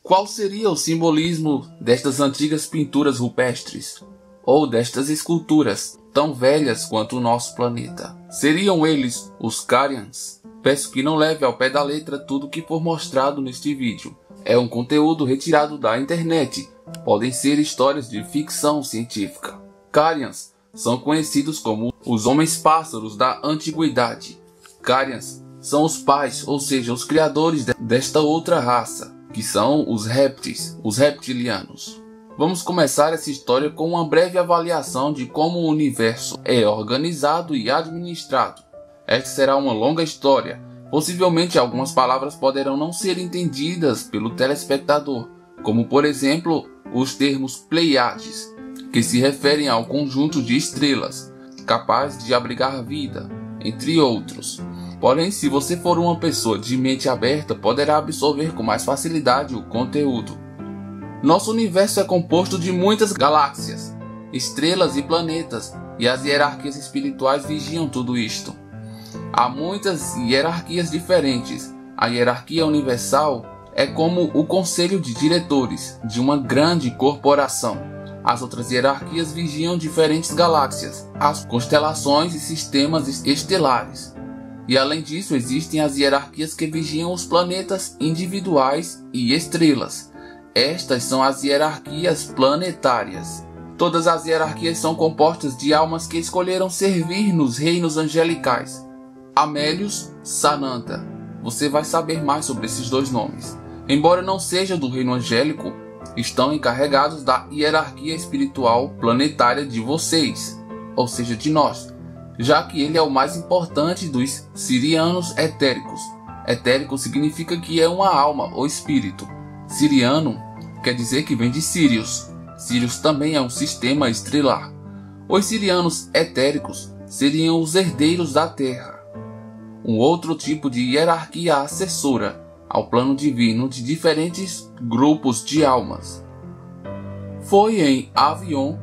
Qual seria o simbolismo destas antigas pinturas rupestres? Ou destas esculturas, tão velhas quanto o nosso planeta? Seriam eles os Carians? Peço que não leve ao pé da letra tudo o que for mostrado neste vídeo. É um conteúdo retirado da internet. Podem ser histórias de ficção científica. Carians são conhecidos como os homens-pássaros da antiguidade. Carians são os pais, ou seja, os criadores desta outra raça, que são os répteis, os reptilianos. Vamos começar essa história com uma breve avaliação de como o universo é organizado e administrado. Esta será uma longa história. Possivelmente algumas palavras poderão não ser entendidas pelo telespectador, como por exemplo os termos Pleiades, que se referem ao conjunto de estrelas, capaz de abrigar vida, entre outros. Porém, se você for uma pessoa de mente aberta, poderá absorver com mais facilidade o conteúdo. Nosso universo é composto de muitas galáxias, estrelas e planetas, e as hierarquias espirituais vigiam tudo isto. Há muitas hierarquias diferentes. A hierarquia universal é como o conselho de diretores de uma grande corporação. As outras hierarquias vigiam diferentes galáxias, as constelações e sistemas estelares. E além disso, existem as hierarquias que vigiam os planetas individuais e estrelas. Estas são as hierarquias planetárias. Todas as hierarquias são compostas de almas que escolheram servir nos reinos angelicais. Amélios, Sananda. Você vai saber mais sobre esses dois nomes. Embora não seja do reino angélico, estão encarregados da hierarquia espiritual planetária de vocês, ou seja, de nós, já que ele é o mais importante dos sirianos etéricos. Etérico significa que é uma alma ou espírito. Siriano quer dizer que vem de Sirius. Sirius também é um sistema estrelar. Os sirianos etéricos seriam os herdeiros da Terra, um outro tipo de hierarquia assessora ao plano divino de diferentes grupos de almas. Foi em Avion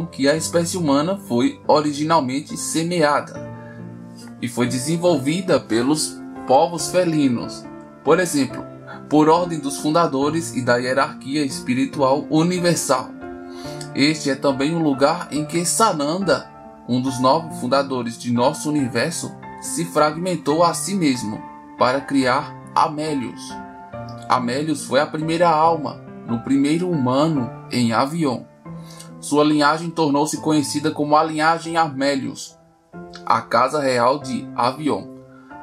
que a espécie humana foi originalmente semeada e foi desenvolvida pelos povos felinos. Por exemplo, por ordem dos fundadores e da hierarquia espiritual universal. Este é também o lugar em que Sananda, um dos 9 fundadores de nosso universo, se fragmentou a si mesmo para criar Amélios. Amélios foi a primeira alma, no primeiro humano em Avion. Sua linhagem tornou-se conhecida como a linhagem Amélios, a casa real de Avion.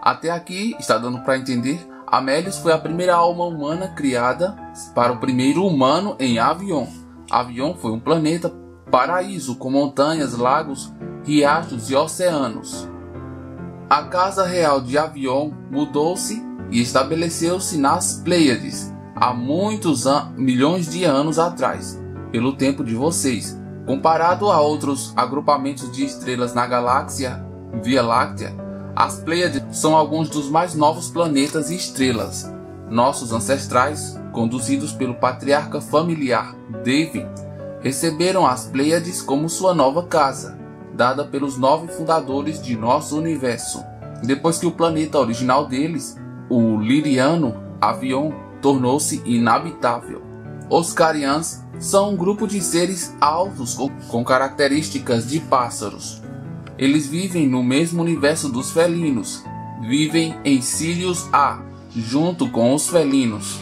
Até aqui, está dando para entender? Amélios foi a primeira alma humana criada para o primeiro humano em Avion. Avion foi um planeta paraíso com montanhas, lagos, riachos e oceanos. A casa real de Avion mudou-se e estabeleceu-se nas Pleiades há muitos milhões de anos atrás, pelo tempo de vocês. Comparado a outros agrupamentos de estrelas na galáxia Via Láctea, as Pleiades são alguns dos mais novos planetas e estrelas. Nossos ancestrais, conduzidos pelo patriarca familiar Devi, receberam as Pleiades como sua nova casa, dada pelos 9 fundadores de nosso universo. Depois que o planeta original deles, o Liriano, Avion, tornou-se inabitável. Os Carians são um grupo de seres altos com características de pássaros. Eles vivem no mesmo universo dos felinos. Vivem em Sirius A, junto com os felinos.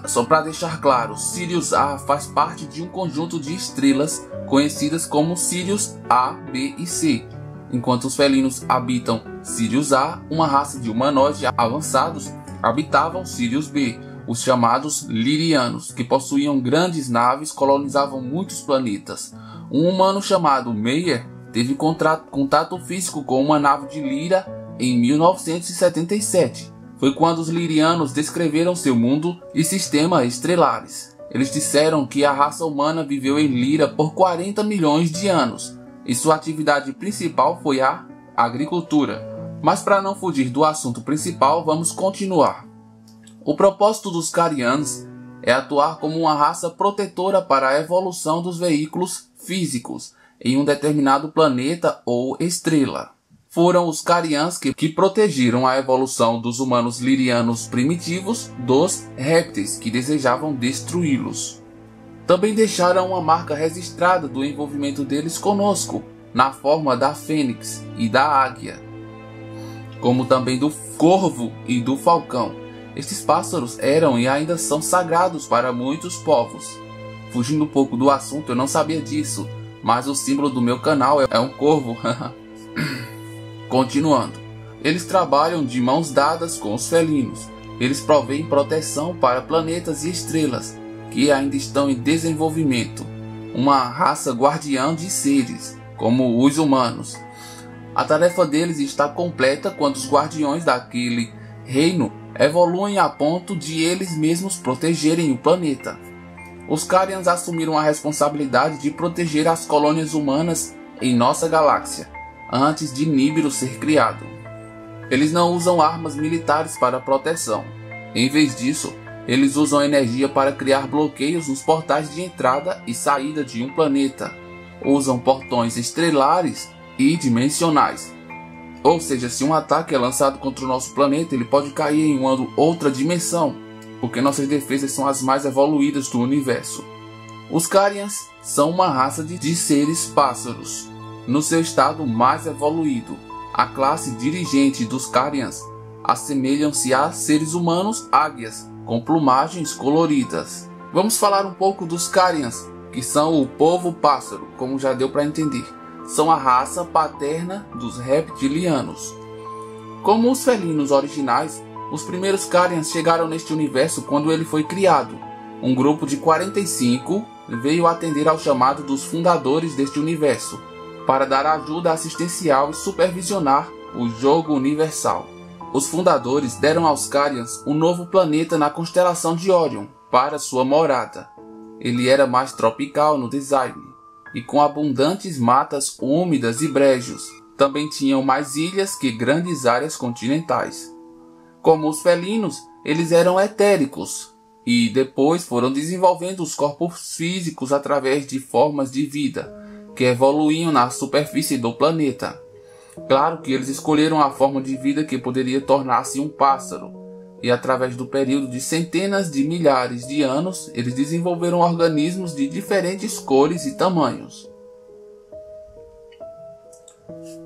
Só para deixar claro, Sirius A faz parte de um conjunto de estrelas conhecidas como Sirius A, B e C. Enquanto os felinos habitam Sirius A, uma raça de humanoides avançados habitavam Sirius B, os chamados Lirianos, que possuíam grandes naves, colonizavam muitos planetas. Um humano chamado Meyer teve contato físico com uma nave de Lyra em 1977. Foi quando os Lirianos descreveram seu mundo e sistema estelares. Eles disseram que a raça humana viveu em Lyra por 40 milhões de anos e sua atividade principal foi a agricultura. Mas para não fugir do assunto principal, vamos continuar. O propósito dos Carians é atuar como uma raça protetora para a evolução dos veículos físicos em um determinado planeta ou estrela. foram os Carians que protegeram a evolução dos humanos lirianos primitivos dos répteis que desejavam destruí-los. Também deixaram uma marca registrada do envolvimento deles conosco, na forma da fênix e da águia, como também do corvo e do falcão. Estes pássaros eram e ainda são sagrados para muitos povos. Fugindo um pouco do assunto, eu não sabia disso, mas o símbolo do meu canal é um corvo. Continuando, eles trabalham de mãos dadas com os felinos. Eles provêm proteção para planetas e estrelas que ainda estão em desenvolvimento, uma raça guardiã de seres, como os humanos. A tarefa deles está completa quando os guardiões daquele reino evoluem a ponto de eles mesmos protegerem o planeta. Os Carians assumiram a responsabilidade de proteger as colônias humanas em nossa galáxia, antes de Nibiru ser criado. Eles não usam armas militares para proteção. Em vez disso, eles usam energia para criar bloqueios nos portais de entrada e saída de um planeta. Usam portões estrelares e dimensionais. Ou seja, se um ataque é lançado contra o nosso planeta, ele pode cair em uma outra dimensão, porque nossas defesas são as mais evoluídas do universo. Os Carians são uma raça de seres pássaros, no seu estado mais evoluído. A classe dirigente dos Carians assemelham-se a seres humanos águias, com plumagens coloridas. Vamos falar um pouco dos Carians, que são o povo pássaro, como já deu para entender. São a raça paterna dos reptilianos. Como os felinos originais, os primeiros Carians chegaram neste universo quando ele foi criado. Um grupo de 45 veio atender ao chamado dos fundadores deste universo, para dar ajuda assistencial e supervisionar o jogo universal. Os fundadores deram aos Carians um novo planeta na constelação de Orion para sua morada. Ele era mais tropical no design e com abundantes matas úmidas e brejos. Também tinham mais ilhas que grandes áreas continentais. Como os felinos, eles eram etéricos e depois foram desenvolvendo os corpos físicos através de formas de vida que evoluíam na superfície do planeta. Claro que eles escolheram a forma de vida que poderia tornar-se um pássaro, e através do período de centenas de milhares de anos, eles desenvolveram organismos de diferentes cores e tamanhos.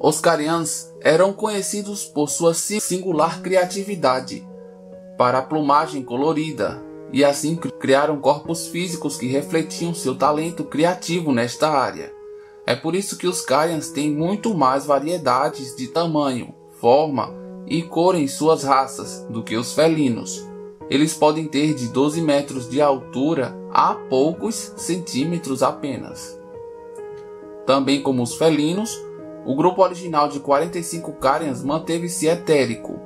Os Carians eram conhecidos por sua singular criatividade para a plumagem colorida, e assim criaram corpos físicos que refletiam seu talento criativo nesta área. É por isso que os Carians têm muito mais variedades de tamanho, forma e cor em suas raças do que os felinos. Eles podem ter de 12 metros de altura a poucos centímetros apenas. Também como os felinos, o grupo original de 45 Carians manteve-se etérico,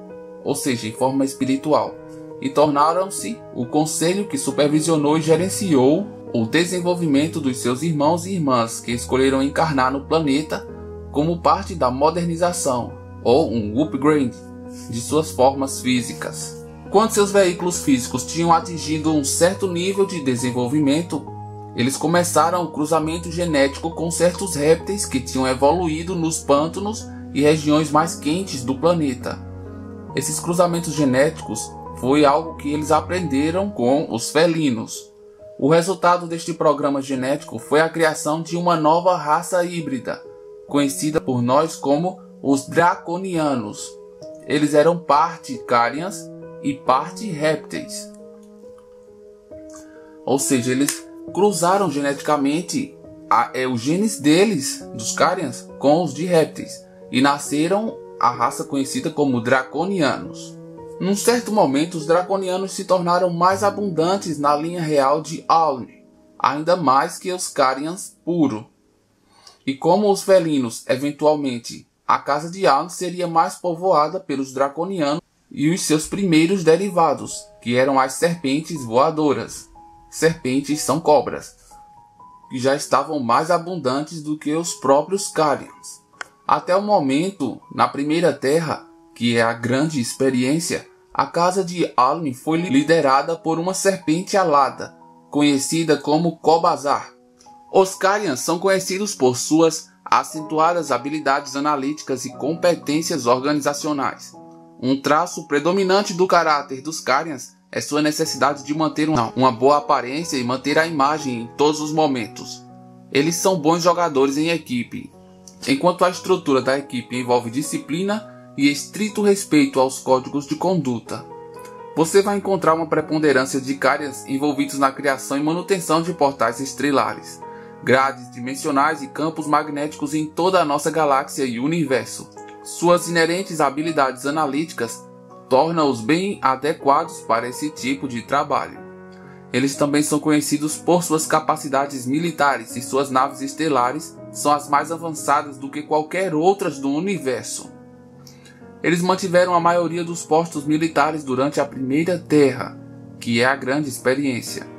ou seja, em forma espiritual, e tornaram-se o conselho que supervisionou e gerenciou o desenvolvimento dos seus irmãos e irmãs que escolheram encarnar no planeta como parte da modernização ou um upgrade de suas formas físicas. Quando seus veículos físicos tinham atingido um certo nível de desenvolvimento, eles começaram o cruzamento genético com certos répteis que tinham evoluído nos pântanos e regiões mais quentes do planeta. Esses cruzamentos genéticos foi algo que eles aprenderam com os felinos. O resultado deste programa genético foi a criação de uma nova raça híbrida, conhecida por nós como os Draconianos. Eles eram parte Carians e parte répteis. Ou seja, eles cruzaram geneticamente os genes deles, dos Carians, com os de répteis, e nasceram a raça conhecida como Draconianos. Num certo momento, os Draconianos se tornaram mais abundantes na linha real de Alni, ainda mais que os Carians puro. E como os felinos, eventualmente, a casa de Alni seria mais povoada pelos Draconianos e os seus primeiros derivados, que eram as serpentes voadoras. Serpentes são cobras, que já estavam mais abundantes do que os próprios Carians. Até o momento, na primeira terra, que é a grande experiência, a casa de Alni foi liderada por uma serpente alada, conhecida como Kobazar. Os Carians são conhecidos por suas acentuadas habilidades analíticas e competências organizacionais. Um traço predominante do caráter dos Carians é sua necessidade de manter uma boa aparência e manter a imagem em todos os momentos. Eles são bons jogadores em equipe, enquanto a estrutura da equipe envolve disciplina e estrito respeito aos códigos de conduta. Você vai encontrar uma preponderância de Carians envolvidos na criação e manutenção de portais estelares, grades dimensionais e campos magnéticos em toda a nossa galáxia e universo. Suas inerentes habilidades analíticas tornam-os bem adequados para esse tipo de trabalho. Eles também são conhecidos por suas capacidades militares e suas naves estelares são as mais avançadas do que qualquer outras do universo. Eles mantiveram a maioria dos postos militares durante a Primeira Terra, que é a grande experiência.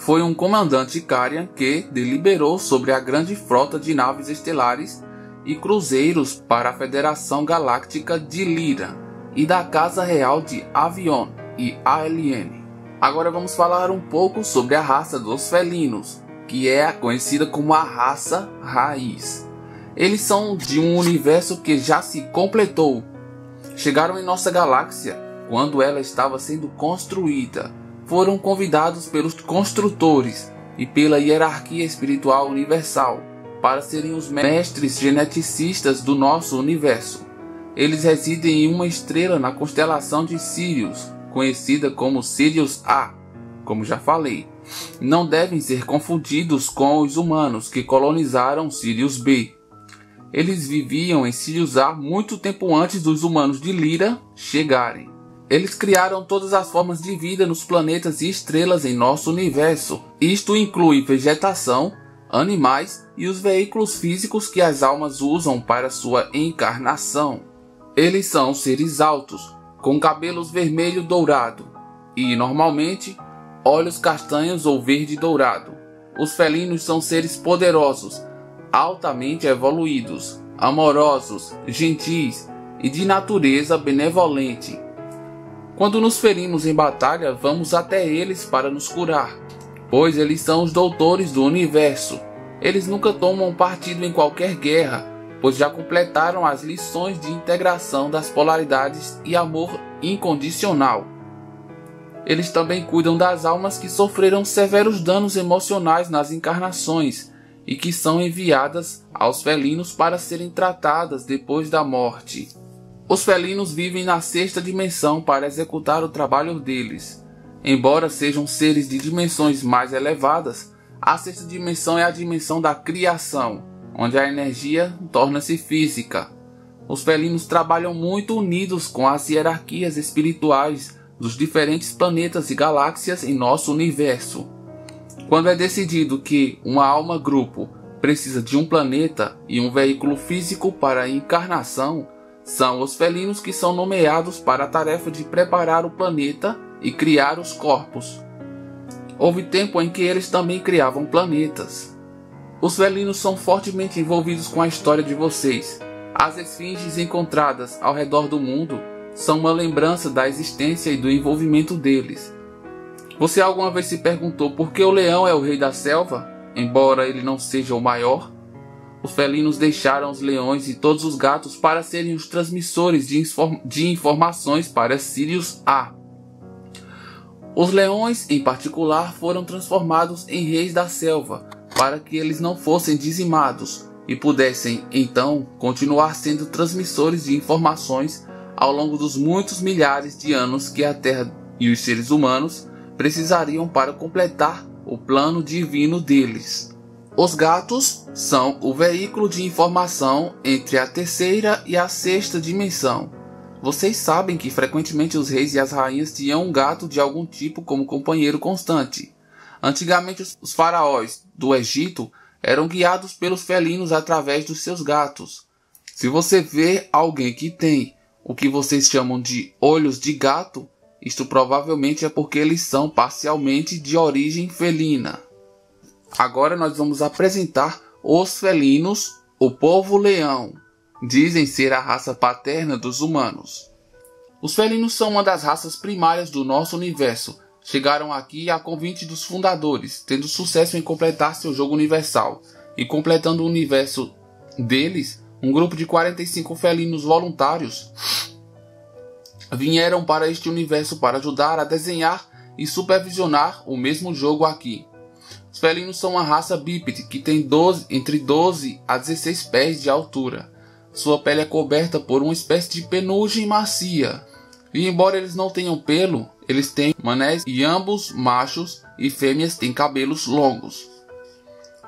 Foi um comandante Carian que deliberou sobre a grande frota de naves estelares e cruzeiros para a Federação Galáctica de Lyra e da Casa Real de Avion e ALN. Agora vamos falar um pouco sobre a raça dos felinos, que é conhecida como a raça raiz. Eles são de um universo que já se completou. Chegaram em nossa galáxia quando ela estava sendo construída. Foram convidados pelos construtores e pela hierarquia espiritual universal para serem os mestres geneticistas do nosso universo. Eles residem em uma estrela na constelação de Sirius, conhecida como Sirius A, como já falei. Não devem ser confundidos com os humanos que colonizaram Sirius B. Eles viviam em Sirius A muito tempo antes dos humanos de Lyra chegarem. Eles criaram todas as formas de vida nos planetas e estrelas em nosso universo. Isto inclui vegetação, animais e os veículos físicos que as almas usam para sua encarnação. Eles são seres altos, com cabelos vermelho dourado e, normalmente, olhos castanhos ou verde dourado. Os felinos são seres poderosos, altamente evoluídos, amorosos, gentis e de natureza benevolente. Quando nos ferimos em batalha, vamos até eles para nos curar, pois eles são os doutores do universo. Eles nunca tomam partido em qualquer guerra, pois já completaram as lições de integração das polaridades e amor incondicional. Eles também cuidam das almas que sofreram severos danos emocionais nas encarnações e que são enviadas aos felinos para serem tratadas depois da morte. Os felinos vivem na sexta dimensão para executar o trabalho deles. Embora sejam seres de dimensões mais elevadas, a sexta dimensão é a dimensão da criação, onde a energia torna-se física. Os felinos trabalham muito unidos com as hierarquias espirituais dos diferentes planetas e galáxias em nosso universo. Quando é decidido que uma alma-grupo precisa de um planeta e um veículo físico para a encarnação, são os felinos que são nomeados para a tarefa de preparar o planeta e criar os corpos. Houve tempo em que eles também criavam planetas. Os felinos são fortemente envolvidos com a história de vocês. As esfinges encontradas ao redor do mundo são uma lembrança da existência e do envolvimento deles. Você alguma vez se perguntou por que o leão é o rei da selva, embora ele não seja o maior? Os felinos deixaram os leões e todos os gatos para serem os transmissores de informações para Sirius A. Os leões, em particular, foram transformados em reis da selva, para que eles não fossem dizimados e pudessem, então, continuar sendo transmissores de informações ao longo dos muitos milhares de anos que a Terra e os seres humanos precisariam para completar o plano divino deles. Os gatos são o veículo de informação entre a terceira e a sexta dimensão. Vocês sabem que frequentemente os reis e as rainhas tinham um gato de algum tipo como companheiro constante. Antigamente os faraós do Egito eram guiados pelos felinos através dos seus gatos. Se você vê alguém que tem o que vocês chamam de olhos de gato, isto provavelmente é porque eles são parcialmente de origem felina. Agora nós vamos apresentar os felinos, o povo leão. Dizem ser a raça paterna dos humanos. Os felinos são uma das raças primárias do nosso universo. Chegaram aqui a convite dos fundadores, tendo sucesso em completar seu jogo universal. e completando o universo deles, um grupo de 45 felinos voluntários vieram para este universo para ajudar a desenhar e supervisionar o mesmo jogo aqui. Os felinos são uma raça bípede que tem entre 12 a 16 pés de altura. Sua pele é coberta por uma espécie de penugem macia. E embora eles não tenham pelo, eles têm manés e ambos machos e fêmeas têm cabelos longos.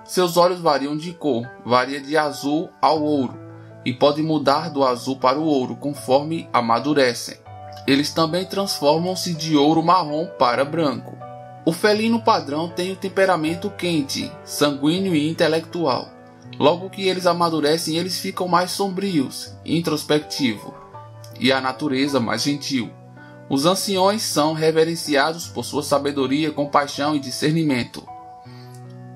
Seus olhos variam de cor, varia de azul ao ouro, e podem mudar do azul para o ouro conforme amadurecem. Eles também transformam-se de ouro marrom para branco. O felino padrão tem o temperamento quente, sanguíneo e intelectual. Logo que eles amadurecem, eles ficam mais sombrios, introspectivos, e a natureza mais gentil. Os anciões são reverenciados por sua sabedoria, compaixão e discernimento.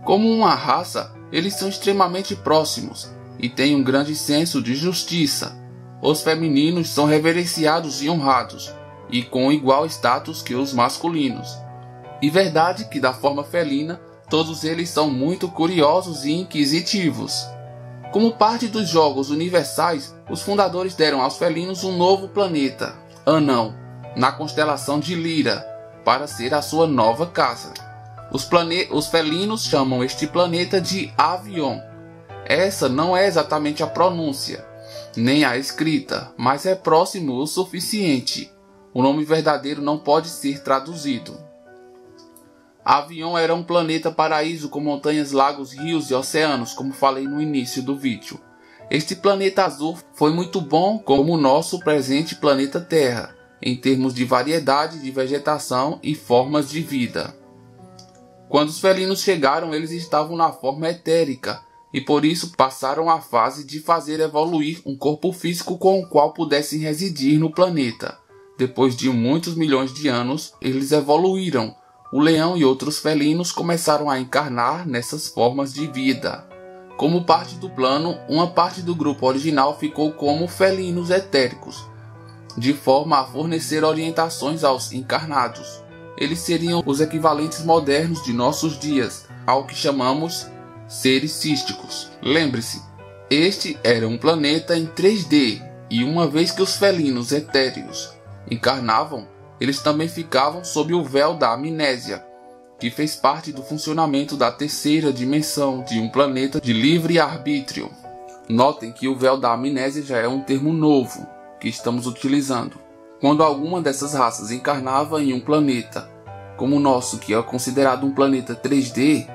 Como uma raça, eles são extremamente próximos e têm um grande senso de justiça. Os femininos são reverenciados e honrados, e com igual status que os masculinos. E verdade que da forma felina, todos eles são muito curiosos e inquisitivos. Como parte dos jogos universais, os fundadores deram aos felinos um novo planeta, Anão, na constelação de Lira, para ser a sua nova casa. Os felinos chamam este planeta de Avion. Essa não é exatamente a pronúncia, nem a escrita, mas é próximo o suficiente. O nome verdadeiro não pode ser traduzido. Avion era um planeta paraíso com montanhas, lagos, rios e oceanos, como falei no início do vídeo. Este planeta azul foi muito bom como o nosso presente planeta Terra, em termos de variedade de vegetação e formas de vida. Quando os felinos chegaram, eles estavam na forma etérica, e por isso passaram a fase de fazer evoluir um corpo físico com o qual pudessem residir no planeta. Depois de muitos milhões de anos, eles evoluíram. O leão e outros felinos começaram a encarnar nessas formas de vida. Como parte do plano, uma parte do grupo original ficou como felinos etéricos, de forma a fornecer orientações aos encarnados. Eles seriam os equivalentes modernos de nossos dias, ao que chamamos seres císticos. Lembre-se, este era um planeta em 3D, e uma vez que os felinos etéreos encarnavam, eles também ficavam sob o véu da amnésia, que fez parte do funcionamento da terceira dimensão de um planeta de livre arbítrio. Notem que o véu da amnésia já é um termo novo que estamos utilizando. Quando alguma dessas raças encarnava em um planeta como o nosso, que é considerado um planeta 3D,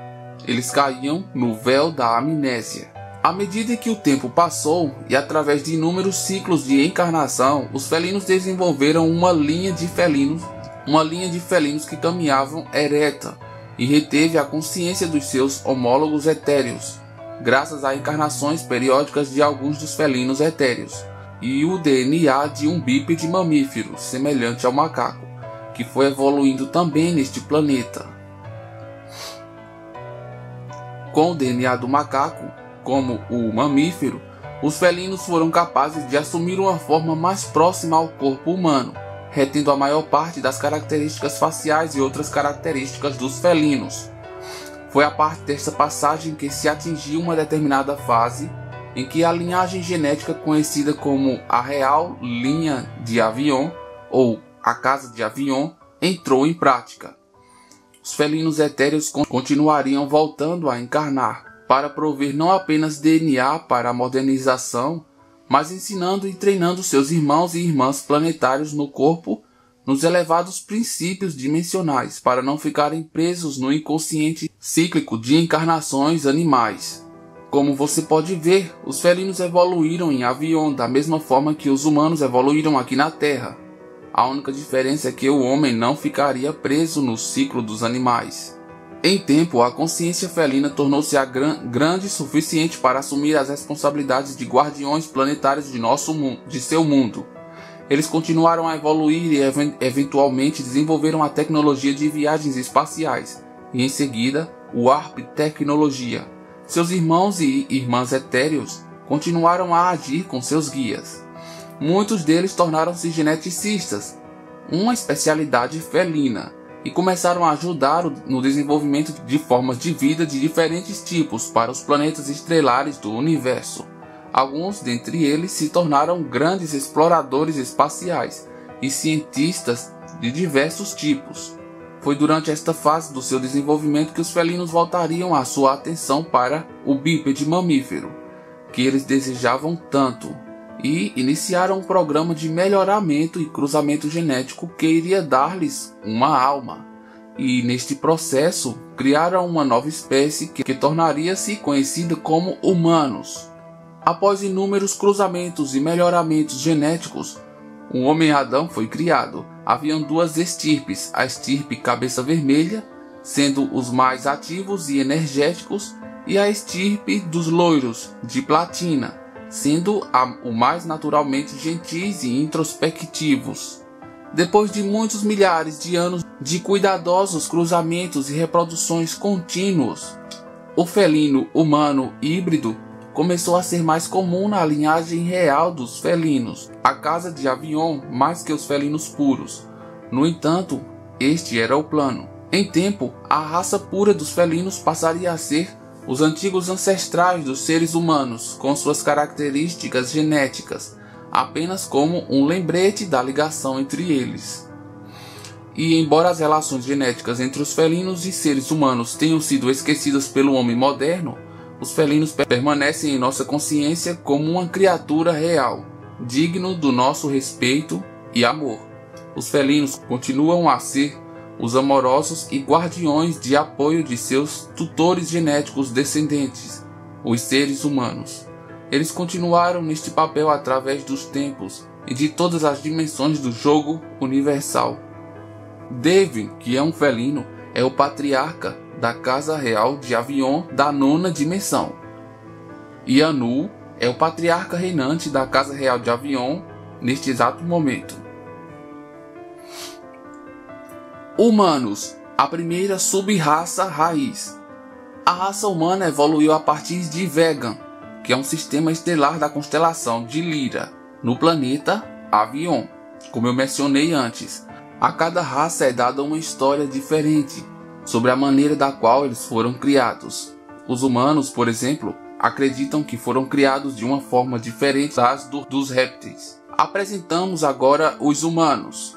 eles caíam no véu da amnésia. À medida que o tempo passou e através de inúmeros ciclos de encarnação, os felinos desenvolveram uma linha de felinos que caminhavam ereta e reteve a consciência dos seus homólogos etéreos, graças a encarnações periódicas de alguns dos felinos etéreos, e o DNA de um bípede mamífero, semelhante ao macaco, que foi evoluindo também neste planeta. Com o DNA do macaco, como o mamífero, os felinos foram capazes de assumir uma forma mais próxima ao corpo humano, retendo a maior parte das características faciais e outras características dos felinos. Foi a partir desta passagem que se atingiu uma determinada fase em que a linhagem genética conhecida como a Real Linha de Avion, ou a Casa de Avion, entrou em prática. Os felinos etéreos continuariam voltando a encarnar, para prover não apenas DNA para a modernização, mas ensinando e treinando seus irmãos e irmãs planetários no corpo, nos elevados princípios dimensionais, para não ficarem presos no inconsciente cíclico de encarnações animais. Como você pode ver, os felinos evoluíram em Avion da mesma forma que os humanos evoluíram aqui na Terra. A única diferença é que o homem não ficaria preso no ciclo dos animais. Em tempo, a consciência felina tornou-se grande o suficiente para assumir as responsabilidades de guardiões planetários de seu mundo. Eles continuaram a evoluir e eventualmente desenvolveram a tecnologia de viagens espaciais, e em seguida, o Warp Tecnologia. Seus irmãos e irmãs etéreos continuaram a agir com seus guias. Muitos deles tornaram-se geneticistas, uma especialidade felina. e começaram a ajudar no desenvolvimento de formas de vida de diferentes tipos para os planetas estelares do universo. Alguns dentre eles se tornaram grandes exploradores espaciais e cientistas de diversos tipos. Foi durante esta fase do seu desenvolvimento que os felinos voltariam a sua atenção para o bípede mamífero, que eles desejavam tanto, e iniciaram um programa de melhoramento e cruzamento genético que iria dar-lhes uma alma. E neste processo criaram uma nova espécie que tornaria-se conhecida como humanos. Após inúmeros cruzamentos e melhoramentos genéticos, o homem Adão foi criado. Haviam duas estirpes, a estirpe cabeça vermelha, sendo os mais ativos e energéticos, e a estirpe dos loiros, de platina, sendo o mais naturalmente gentis e introspectivos. Depois de muitos milhares de anos de cuidadosos cruzamentos e reproduções contínuos, o felino humano híbrido começou a ser mais comum na linhagem real dos felinos, a casa de Avion, mais que os felinos puros. No entanto, este era o plano. Em tempo, a raça pura dos felinos passaria a ser os antigos ancestrais dos seres humanos, com suas características genéticas, apenas como um lembrete da ligação entre eles. E embora as relações genéticas entre os felinos e seres humanos tenham sido esquecidas pelo homem moderno, os felinos permanecem em nossa consciência como uma criatura real, digno do nosso respeito e amor. Os felinos continuam a ser os amorosos e guardiões de apoio de seus tutores genéticos descendentes, os seres humanos. Eles continuaram neste papel através dos tempos e de todas as dimensões do jogo universal. Devin, que é um felino, é o patriarca da Casa Real de Avion da nona dimensão. E Anu é o patriarca reinante da Casa Real de Avion neste exato momento. Humanos, a primeira sub-raça raiz. A raça humana evoluiu a partir de Vegan, que é um sistema estelar da constelação de Lyra, no planeta Avion. Como eu mencionei antes, a cada raça é dada uma história diferente sobre a maneira da qual eles foram criados. Os humanos, por exemplo, acreditam que foram criados de uma forma diferente das dos répteis. Apresentamos agora os humanos.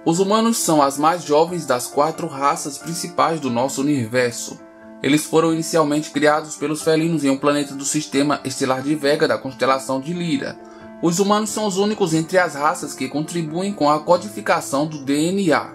Os humanos são as mais jovens das 4 raças principais do nosso universo. Eles foram inicialmente criados pelos felinos em um planeta do sistema estelar de Vega da constelação de Lyra. Os humanos são os únicos entre as raças que contribuem com a codificação do DNA.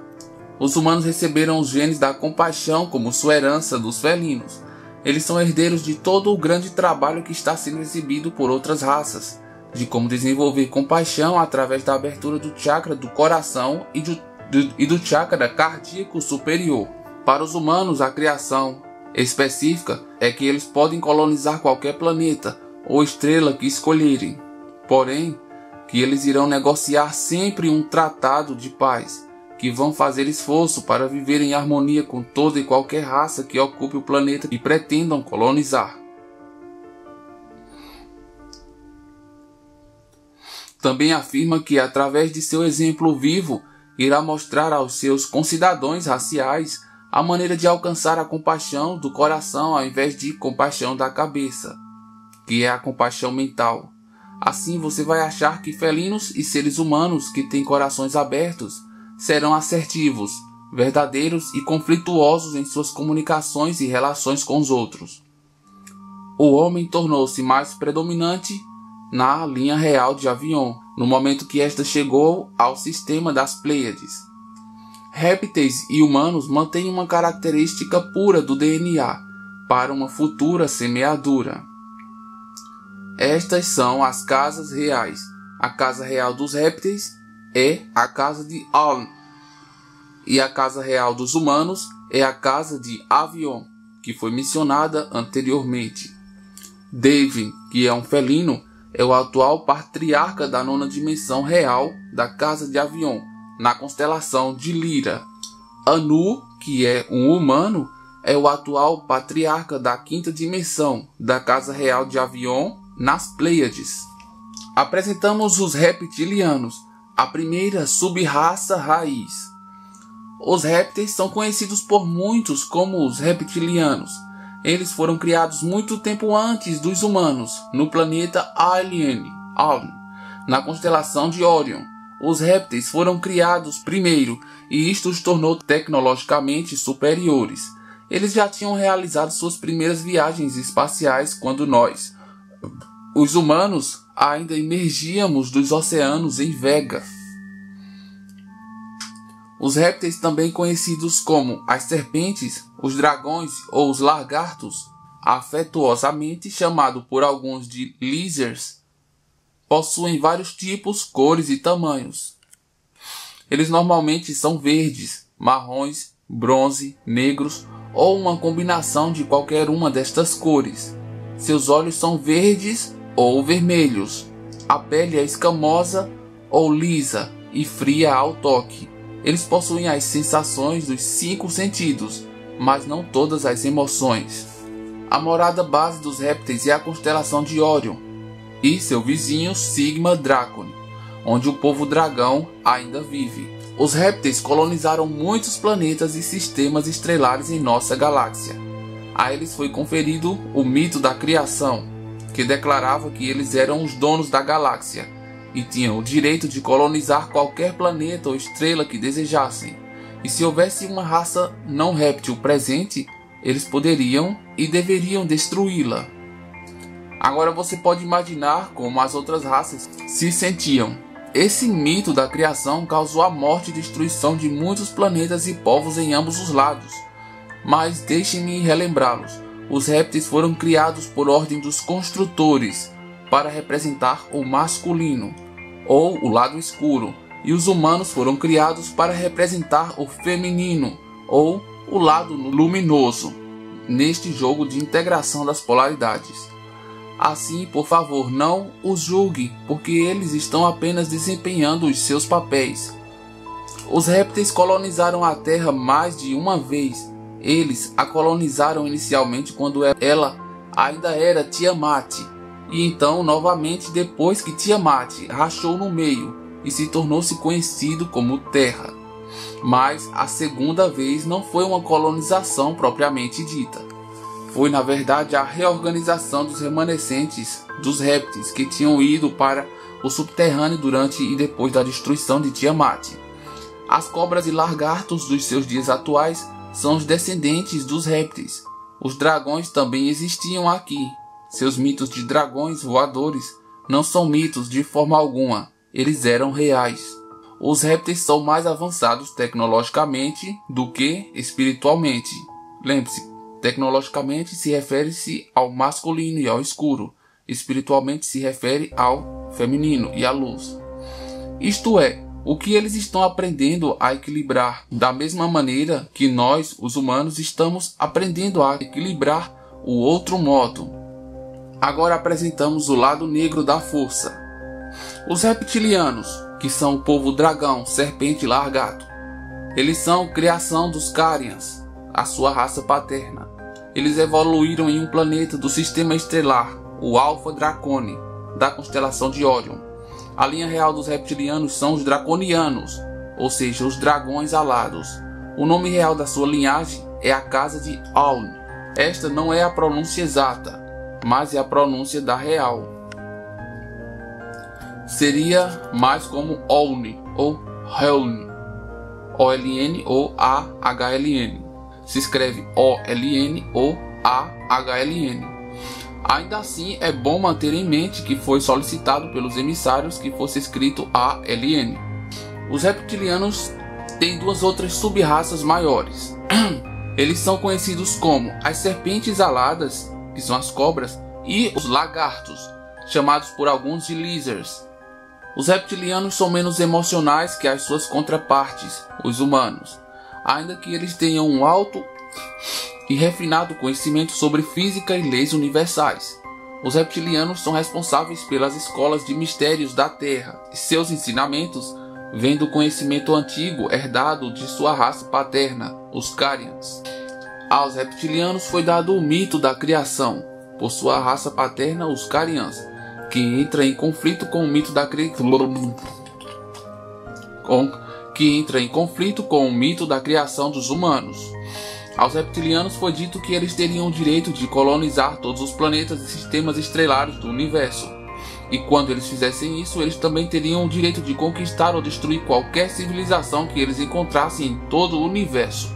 Os humanos receberam os genes da compaixão como sua herança dos felinos. Eles são herdeiros de todo o grande trabalho que está sendo exibido por outras raças, de como desenvolver compaixão através da abertura do chakra do coração e do chakra cardíaco superior. Para os humanos, a criação específica é que eles podem colonizar qualquer planeta ou estrela que escolherem, porém, que eles irão negociar sempre um tratado de paz, que vão fazer esforço para viver em harmonia com toda e qualquer raça que ocupe o planeta e pretendam colonizar. Também afirma que, através de seu exemplo vivo, irá mostrar aos seus concidadãos raciais a maneira de alcançar a compaixão do coração ao invés de compaixão da cabeça, que é a compaixão mental. Assim você vai achar que felinos e seres humanos que têm corações abertos serão assertivos, verdadeiros e conflituosos em suas comunicações e relações com os outros. O homem tornou-se mais predominante na linha real de Avion, no momento que esta chegou ao sistema das Pleiades. Répteis e humanos mantêm uma característica pura do DNA para uma futura semeadura. Estas são as casas reais. A casa real dos répteis é a casa de Aln, e a casa real dos humanos é a casa de Avion, que foi mencionada anteriormente. Devin, que é um felino, é o atual patriarca da nona dimensão real da casa de Avion, na constelação de Lyra. Anu, que é um humano, é o atual patriarca da quinta dimensão da casa real de Avion, nas Pleiades. Apresentamos os reptilianos, a primeira sub-raça raiz. Os répteis são conhecidos por muitos como os reptilianos. Eles foram criados muito tempo antes dos humanos, no planeta Alien, na constelação de Orion. Os répteis foram criados primeiro, e isto os tornou tecnologicamente superiores. Eles já tinham realizado suas primeiras viagens espaciais quando nós, os humanos, ainda emergíamos dos oceanos em Vega. Os répteis, também conhecidos como as serpentes, os dragões ou os lagartos, afetuosamente chamado por alguns de lizards, possuem vários tipos, cores e tamanhos. Eles normalmente são verdes, marrons, bronze, negros ou uma combinação de qualquer uma destas cores. Seus olhos são verdes ou vermelhos. A pele é escamosa ou lisa e fria ao toque. Eles possuem as sensações dos 5 sentidos, mas não todas as emoções. A morada base dos répteis é a constelação de Orion e seu vizinho Sigma Draconi, onde o povo dragão ainda vive. Os répteis colonizaram muitos planetas e sistemas estelares em nossa galáxia. A eles foi conferido o mito da criação, que declarava que eles eram os donos da galáxia e tinham o direito de colonizar qualquer planeta ou estrela que desejassem. E se houvesse uma raça não réptil presente, eles poderiam e deveriam destruí-la. Agora você pode imaginar como as outras raças se sentiam. Esse mito da criação causou a morte e destruição de muitos planetas e povos em ambos os lados. Mas deixem-me relembrá-los. Os répteis foram criados por ordem dos construtores para representar o masculino, ou o lado escuro, e os humanos foram criados para representar o feminino, ou o lado luminoso, neste jogo de integração das polaridades. Assim, por favor, não os julgue, porque eles estão apenas desempenhando os seus papéis. Os répteis colonizaram a Terra mais de uma vez. Eles a colonizaram inicialmente quando ela ainda era Tiamat, e então novamente depois que Tiamat rachou no meio e se tornou-se conhecido como Terra. Mas a segunda vez não foi uma colonização propriamente dita. Foi na verdade a reorganização dos remanescentes dos répteis que tinham ido para o subterrâneo durante e depois da destruição de Tiamat. As cobras e lagartos dos seus dias atuais são os descendentes dos répteis. Os dragões também existiam aqui. Seus mitos de dragões voadores não são mitos de forma alguma, eles eram reais. Os répteis são mais avançados tecnologicamente do que espiritualmente. Lembre-se, tecnologicamente se refere-se ao masculino e ao escuro, espiritualmente se refere ao feminino e à luz. Isto é, o que eles estão aprendendo a equilibrar, da mesma maneira que nós, os humanos, estamos aprendendo a equilibrar o outro modo. Agora apresentamos o lado negro da força. Os reptilianos, que são o povo dragão, serpente e lagarto. Eles são criação dos Carians, a sua raça paterna. Eles evoluíram em um planeta do sistema estelar, o Alpha Draconi, da constelação de Orion. A linha real dos reptilianos são os draconianos, ou seja, os dragões alados. O nome real da sua linhagem é a Casa de Aun. Esta não é a pronúncia exata, mas é a pronúncia da real. Seria mais como Oln ou Heln, O-L-N ou A-H-L-N. Se escreve O-L-N ou A-H-L-N. Ainda assim, é bom manter em mente que foi solicitado pelos emissários que fosse escrito A-L-N. Os reptilianos têm duas outras sub-raças maiores. Eles são conhecidos como as serpentes aladas, que são as cobras, e os lagartos, chamados por alguns de lizards. Os reptilianos são menos emocionais que as suas contrapartes, os humanos, ainda que eles tenham um alto e refinado conhecimento sobre física e leis universais. Os reptilianos são responsáveis pelas escolas de mistérios da Terra, e seus ensinamentos vêm do conhecimento antigo herdado de sua raça paterna, os Carians. Aos reptilianos foi dado o mito da criação, por sua raça paterna, os Carians, que entra em conflito com o mito da que entra em conflito com o mito da criação dos humanos. Aos reptilianos foi dito que eles teriam o direito de colonizar todos os planetas e sistemas estelares do universo. E quando eles fizessem isso, eles também teriam o direito de conquistar ou destruir qualquer civilização que eles encontrassem em todo o universo.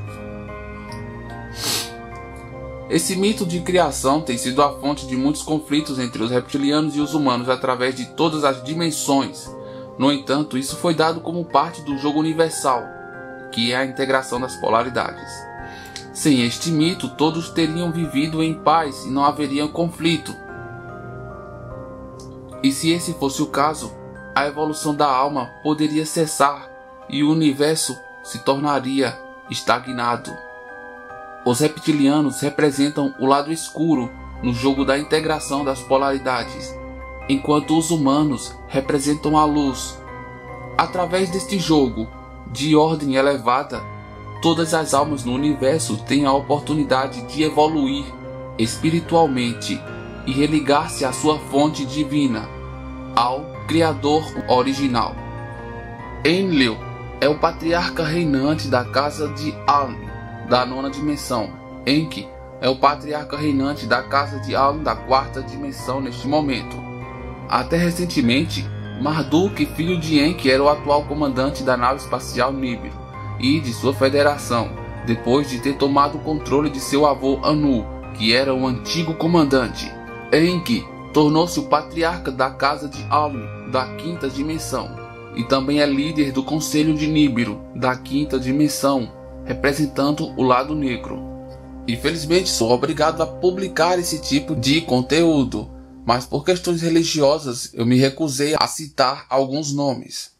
Esse mito de criação tem sido a fonte de muitos conflitos entre os reptilianos e os humanos através de todas as dimensões. No entanto, isso foi dado como parte do jogo universal, que é a integração das polaridades. Sem este mito, todos teriam vivido em paz e não haveria conflito. E se esse fosse o caso, a evolução da alma poderia cessar e o universo se tornaria estagnado. Os reptilianos representam o lado escuro no jogo da integração das polaridades, enquanto os humanos representam a luz. Através deste jogo de ordem elevada, todas as almas no universo têm a oportunidade de evoluir espiritualmente e religar-se à sua fonte divina, ao Criador original. Enlil é o patriarca reinante da casa de Allen, da nona dimensão. Enki é o patriarca reinante da casa de Allen, da quarta dimensão neste momento. Até recentemente, Marduk, filho de Enki, era o atual comandante da nave espacial Nibiru e de sua federação, depois de ter tomado o controle de seu avô Anu, que era o antigo comandante. Enki tornou-se o patriarca da casa de Allen, da quinta dimensão, e também é líder do conselho de Nibiru, da quinta dimensão, representando o lado negro. Infelizmente sou obrigado a publicar esse tipo de conteúdo, mas por questões religiosas eu me recusei a citar alguns nomes.